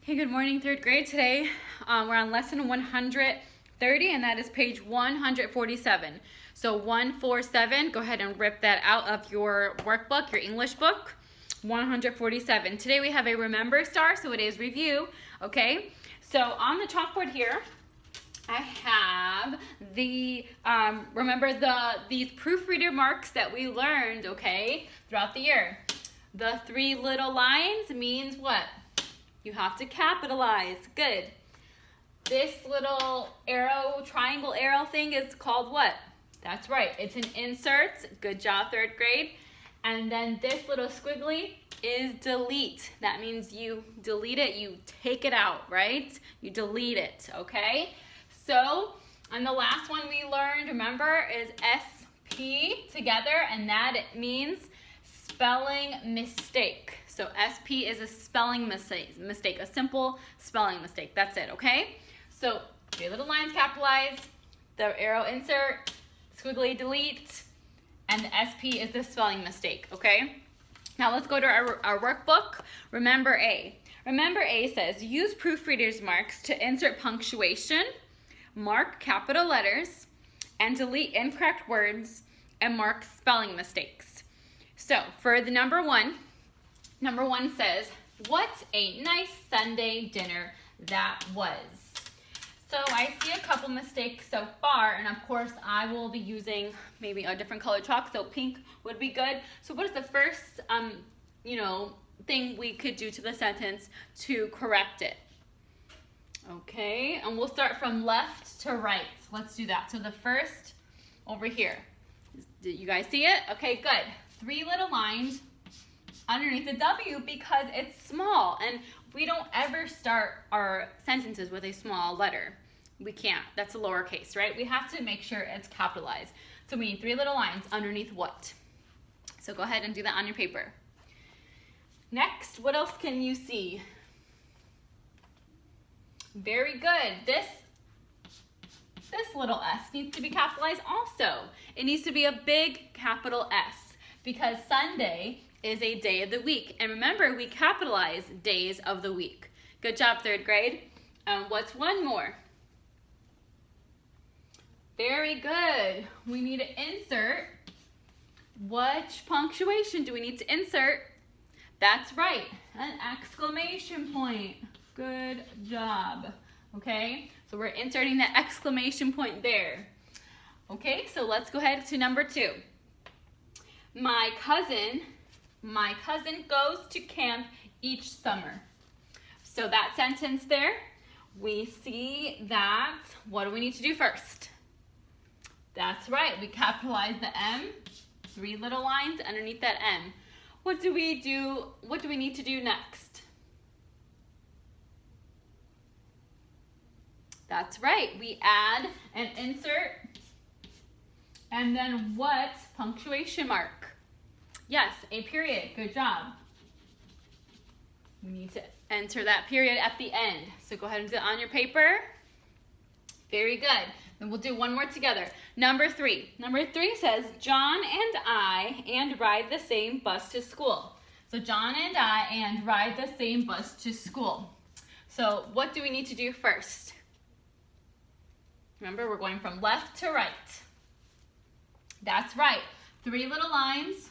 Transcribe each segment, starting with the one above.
Hey, good morning, third grade. Today we're on lesson 130, and that is page 147. So 147, go ahead and rip that out of your workbook, your English book. 147. Today we have a remember star, so it is review, okay? So on the chalkboard here, I have the, remember these proofreader marks that we learned, okay, throughout the year. The three little lines means what? You have to capitalize. Good. This little arrow, triangle arrow thing is called what? That's right. It's an insert. Good job, third grade. And then this little squiggly is delete. That means you delete it. You take it out, right? You delete it, okay? So, and the last one we learned, remember, is SP together, and that means spelling mistake. So SP is a spelling mistake, a simple spelling mistake. That's it, okay? So three little lines capitalized, the arrow insert, squiggly delete, and the SP is the spelling mistake, okay? Now let's go to our workbook. Remember A. Remember A says, use proofreader's marks to insert punctuation, mark capital letters, and delete incorrect words, and mark spelling mistakes. So for the number one says, what a nice Sunday dinner that was. So I see a couple mistakes so far, and of course I will be using maybe a different color chalk, so pink would be good. So what is the first, thing we could do to the sentence to correct it? Okay, and we'll start from left to right. Let's do that. So the first over here. Did you guys see it? Okay, good. Three little lines underneath the W because it's small, and we don't ever start our sentences with a small letter. We can't. That's a lowercase, right? We have to make sure it's capitalized. So we need three little lines underneath what? So go ahead and do that on your paper. Next, what else can you see? Very good. This little S needs to be capitalized also. It needs to be a big capital S because Sunday is a day of the week. And remember, we capitalize days of the week. Good job, third grade. What's one more? Very good. We need to insert. Which punctuation do we need to insert? That's right, an exclamation point. Good job. Okay, so we're inserting the exclamation point there. Okay, so let's go ahead to number two. My cousin goes to camp each summer. So that sentence there, we see that, what do we need to do first? That's right, we capitalize the M, three little lines underneath that M. What do we need to do next? That's right, we add an insert, and then what? Punctuation mark. Yes, a period. Good job. We need to enter that period at the end. So go ahead and do it on your paper. Very good. Then we'll do one more together. Number three. Number three says, John and I ride the same bus to school. So John and I ride the same bus to school. So what do we need to do first? Remember, we're going from left to right. That's right. Three little lines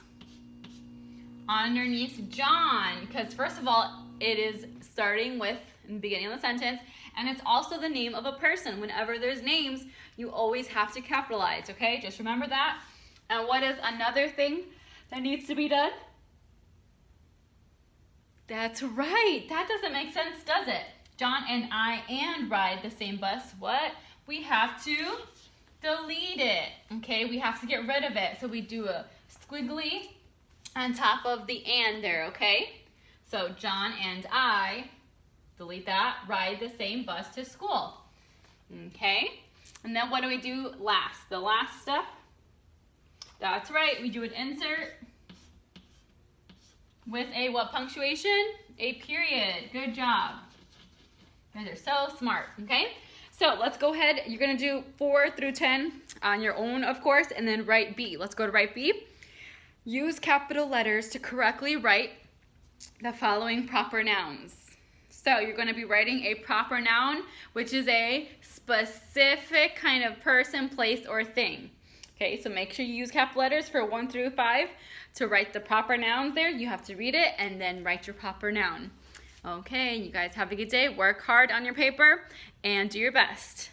underneath John, because first of all, it is starting with in the beginning of the sentence, and it's also the name of a person. Whenever there's names, you always have to capitalize, okay? Just remember that. And what is another thing that needs to be done? That's right. That doesn't make sense, does it? John and I ride the same bus. What? We have to delete it, okay? We have to get rid of it. So we do a squiggly on top of the and there, okay? So John and I, delete that, ride the same bus to school. Okay? And then what do we do last? The last step? That's right, we do an insert with a what punctuation? A period. Good job. You guys are so smart, okay? So let's go ahead. You're going to do 4 through 10 on your own, of course, and then write B. Let's go to write B. Use capital letters to correctly write the following proper nouns. So you're going to be writing a proper noun, which is a specific kind of person, place, or thing. Okay, so make sure you use capital letters for 1 through 5 to write the proper nouns there. You have to read it and then write your proper noun. Okay, you guys have a good day. Work hard on your paper and do your best.